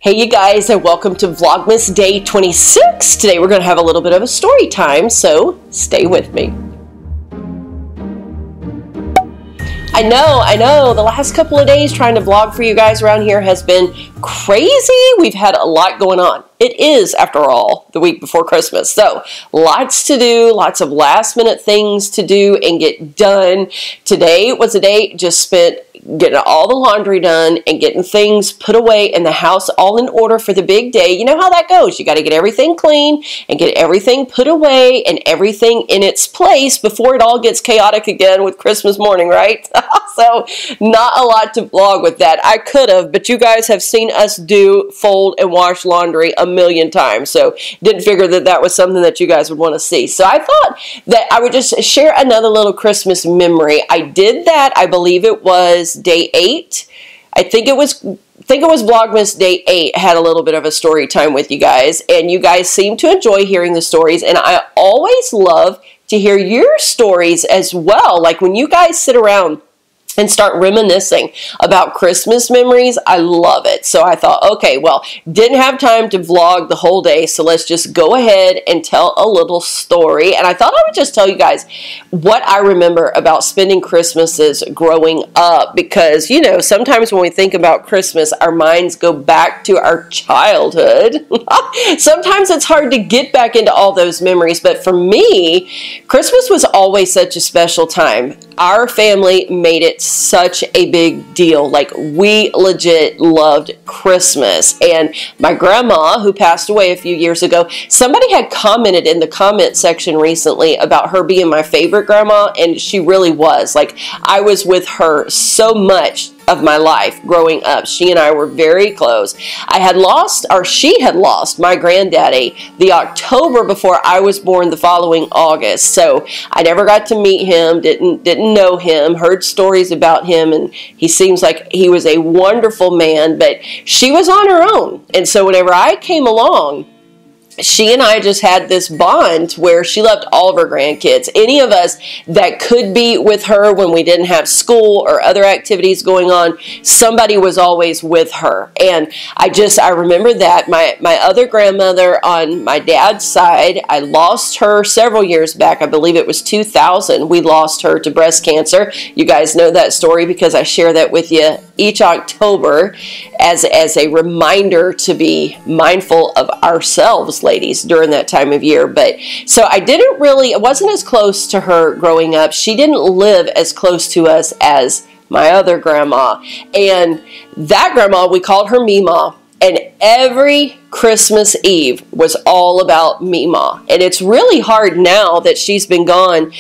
Hey you guys, and welcome to Vlogmas Day 26. Today we're going to have a little bit of a story time, so stay with me. I know, the last couple of days trying to vlog for you guys around here has been crazy. We've had a lot going on. It is, after all, the week before Christmas, so lots to do, lots of last minute things to do and get done. Today was a day just spent getting all the laundry done and getting things put away in the house all in order for the big day. You know how that goes. You got to get everything clean and get everything put away and everything in its place before it all gets chaotic again with Christmas morning, right? So not a lot to vlog with that. I could have, but you guys have seen us fold and wash laundry a million times, so didn't figure that that was something that you guys would want to see. So I thought that I would just share another little Christmas memory. I did that, I believe it was day 8. I think it was Vlogmas Day 8 had a little bit of a story time with you guys, and you guys seem to enjoy hearing the stories, and I always love to hear your stories as well. Like when you guys sit around and start reminiscing about Christmas memories, I love it. So I thought, okay, well, didn't have time to vlog the whole day, so let's just go ahead and tell a little story. And I thought I would just tell you guys what I remember about spending Christmases growing up, because, you know, sometimes when we think about Christmas, our minds go back to our childhood. Sometimes it's hard to get back into all those memories, but for me, Christmas was always such a special time. Our family made it such a big deal. Like, we legit loved Christmas. And my grandma, who passed away a few years ago, somebody had commented in the comment section recently about her being my favorite grandma, and she really was. Like, I was with her so much of my life growing up. She and I were very close. She had lost my granddaddy the October before I was born, the following August. So I never got to meet him, didn't know him, heard stories about him, and he seems like he was a wonderful man, but she was on her own. And so whenever I came along, she and I just had this bond where she loved all of her grandkids. Any of us that could be with her when we didn't have school or other activities going on, somebody was always with her. And I remember that. My other grandmother on my dad's side, I lost her several years back. I believe it was 2000. We lost her to breast cancer. You guys know that story because I share that with you each October as a reminder to be mindful of ourselves, ladies, during that time of year. But so I wasn't as close to her growing up. She didn't live as close to us as my other grandma. And that grandma, we called her Meemaw. And every Christmas Eve was all about Meemaw. And it's really hard now that she's been gone.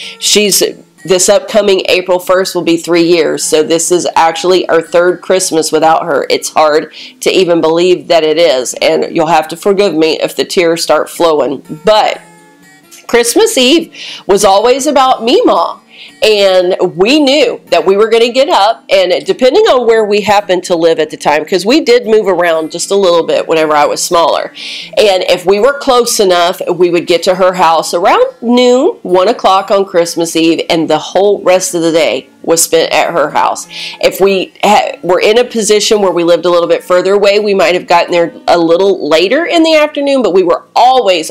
This upcoming April 1st will be 3 years, so this is actually our 3rd Christmas without her. It's hard to even believe that it is, and you'll have to forgive me if the tears start flowing. But Christmas Eve was always about Meemaw. And we knew that we were going to get up, and depending on where we happened to live at the time, because we did move around just a little bit whenever I was smaller, and if we were close enough, we would get to her house around noon, 1 o'clock on Christmas Eve, and the whole rest of the day was spent at her house. If we were in a position where we lived a little bit further away, we might have gotten there a little later in the afternoon, but we were always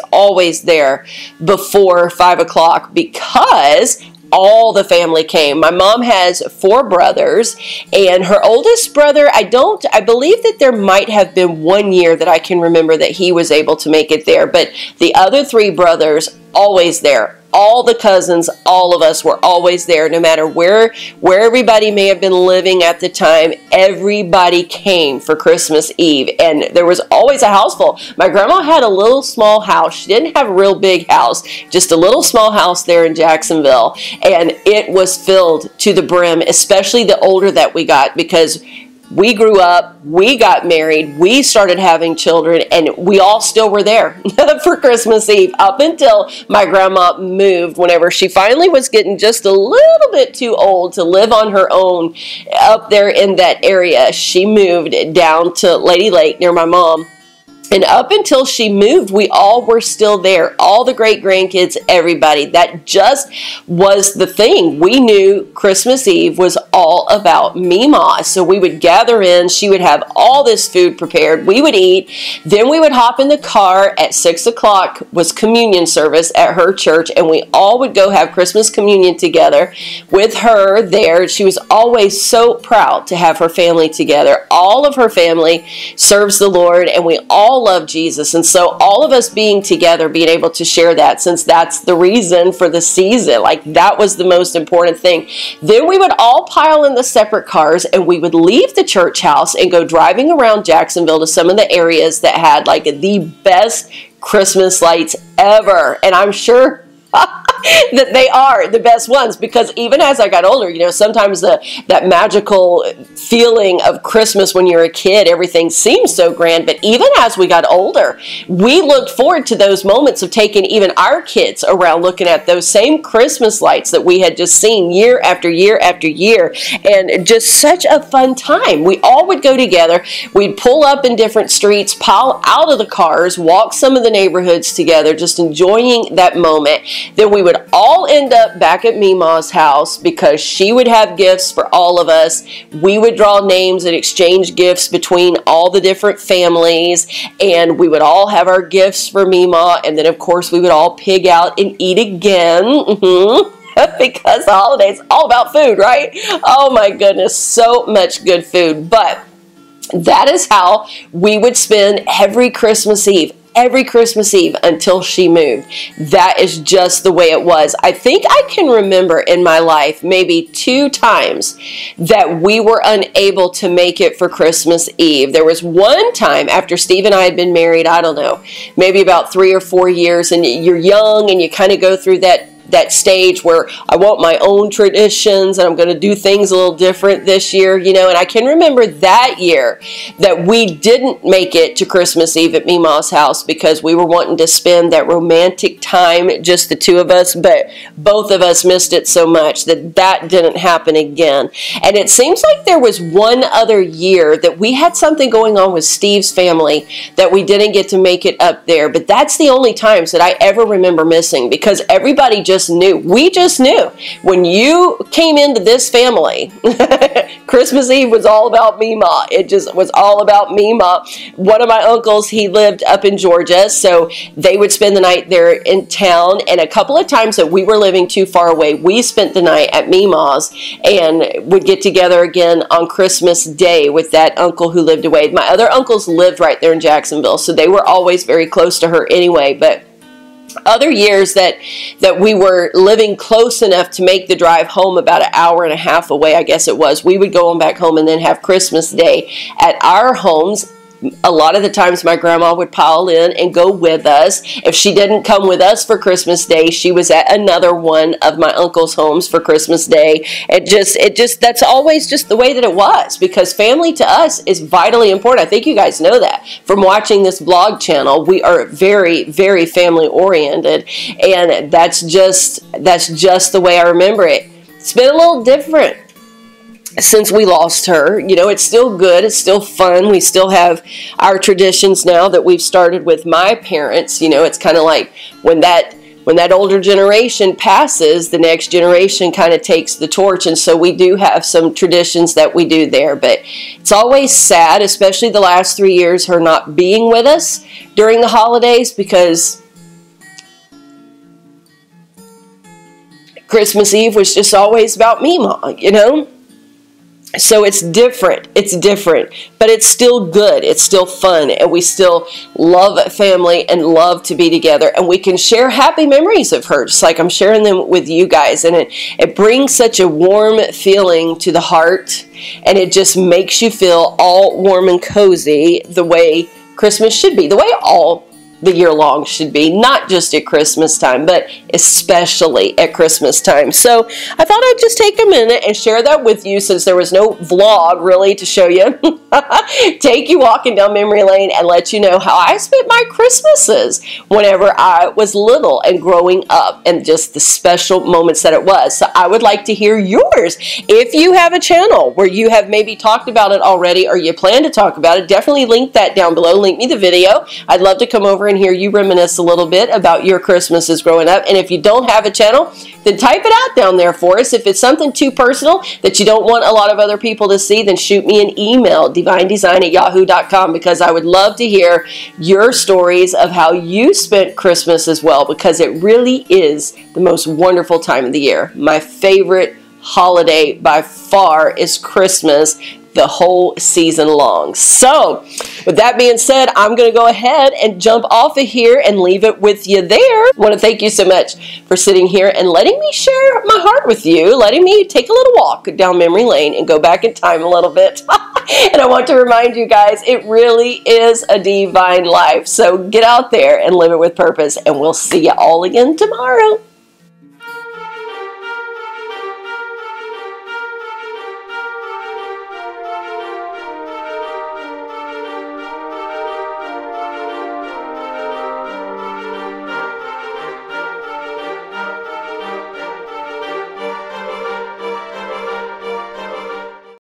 there before 5 o'clock because all the family came. My mom has 4 brothers, and her oldest brother, I believe that there might have been 1 year that I can remember that he was able to make it there, but the other 3 brothers, always there. All the cousins, all of us were always there, no matter where everybody may have been living at the time. Everybody came for Christmas Eve, and there was always a house full. My grandma had a little small house. She didn't have a real big house, just a little small house there in Jacksonville, and it was filled to the brim, especially the older that we got, because we grew up, we got married, we started having children, and we all still were there for Christmas Eve up until my grandma moved. Whenever she finally was getting just a little bit too old to live on her own up there in that area, she moved down to Lady Lake near my mom. And up until she moved, we all were still there. All the great-grandkids, everybody. That just was the thing. We knew Christmas Eve was all about Mima. So we would gather in, she would have all this food prepared, we would eat, then we would hop in the car at 6 o'clock was communion service at her church, and we all would go have Christmas communion together with her there. She was always so proud to have her family together. All of her family serves the Lord, and we all love Jesus, and so all of us being together, being able to share that, since that's the reason for the season, like that was the most important thing. Then we would all pile in the separate cars, and we would leave the church house and go driving around Jacksonville to some of the areas that had like the best Christmas lights ever. And I'm sure that they are the best ones, because even as I got older, you know, sometimes that magical feeling of Christmas when you're a kid, everything seems so grand, but even as we got older, we looked forward to those moments of taking even our kids around looking at those same Christmas lights that we had just seen year after year after year, and just such a fun time. We all would go together, we'd pull up in different streets, pile out of the cars, walk some of the neighborhoods together, just enjoying that moment. Then we would all end up back at Mima's house, because she would have gifts for all of us. We would draw names and exchange gifts between all the different families, and we would all have our gifts for Mima, and then of course we would all pig out and eat again. Because the holidays all about food, right? Oh my goodness, so much good food. But that is how we would spend every Christmas Eve. Every Christmas Eve until she moved. That is just the way it was. I think I can remember in my life maybe 2 times that we were unable to make it for Christmas Eve. There was one time after Steve and I had been married, I don't know, maybe about 3 or 4 years, and you're young and you kind of go through that stage where I want my own traditions and I'm going to do things a little different this year, you know. And I can remember that year that we didn't make it to Christmas Eve at Mima's house because we were wanting to spend that romantic time, just the two of us, but both of us missed it so much that didn't happen again. And it seems like there was one other year that we had something going on with Steve's family that we didn't get to make it up there, but that's the only times that I ever remember missing, because everybody just knew. We just knew when you came into this family, Christmas Eve was all about Mima. It just was all about Mima. One of my uncles, he lived up in Georgia, so they would spend the night there in town, and a couple of times that we were living too far away, we spent the night at Mima's and would get together again on Christmas Day with that uncle who lived away. My other uncles lived right there in Jacksonville, so they were always very close to her anyway. But other years that we were living close enough to make the drive home about an hour and a half away, I guess it was, we would go on back home and then have Christmas Day at our homes. A lot of the times my grandma would pile in and go with us. If she didn't come with us for Christmas Day, she was at another one of my uncle's homes for Christmas Day. It just that's always just the way that it was, because family to us is vitally important. I think you guys know that from watching this vlog channel. We are very, very family oriented, and that's just the way I remember it. It's been a little different since we lost her. You know, it's still good, it's still fun. We still have our traditions now that we've started with my parents. You know, it's kind of like when that older generation passes, the next generation kind of takes the torch, and so we do have some traditions that we do there. But it's always sad, especially the last 3 years, her not being with us during the holidays, because Christmas Eve was just always about Mima, you know? So it's different, but it's still good, it's still fun, and we still love family and love to be together, and we can share happy memories of her, just like I'm sharing them with you guys, and it brings such a warm feeling to the heart, and it just makes you feel all warm and cozy the way Christmas should be, the way all the year long should be, not just at Christmas time, but especially at Christmas time. So I thought I'd just take a minute and share that with you, since there was no vlog really to show you. Take you walking down memory lane and let you know how I spent my Christmases whenever I was little and growing up, and just the special moments that it was. So I would like to hear yours. If you have a channel where you have maybe talked about it already, or you plan to talk about it, definitely link that down below. Link me the video. I'd love to come over and hear you reminisce a little bit about your Christmases growing up. And if you don't have a channel, then type it out down there for us. If it's something too personal that you don't want a lot of other people to see, then shoot me an email, DeeVineDeeZine@yahoo.com, because I would love to hear your stories of how you spent Christmas as well, because it really is the most wonderful time of the year. My favorite holiday by far is Christmas, the whole season long. So with that being said, I'm going to go ahead and jump off of here and leave it with you there. I want to thank you so much for sitting here and letting me share my heart with you, letting me take a little walk down memory lane and go back in time a little bit. And I want to remind you guys, it really is a DeeVine life. So get out there and live it with purpose, and we'll see you all again tomorrow.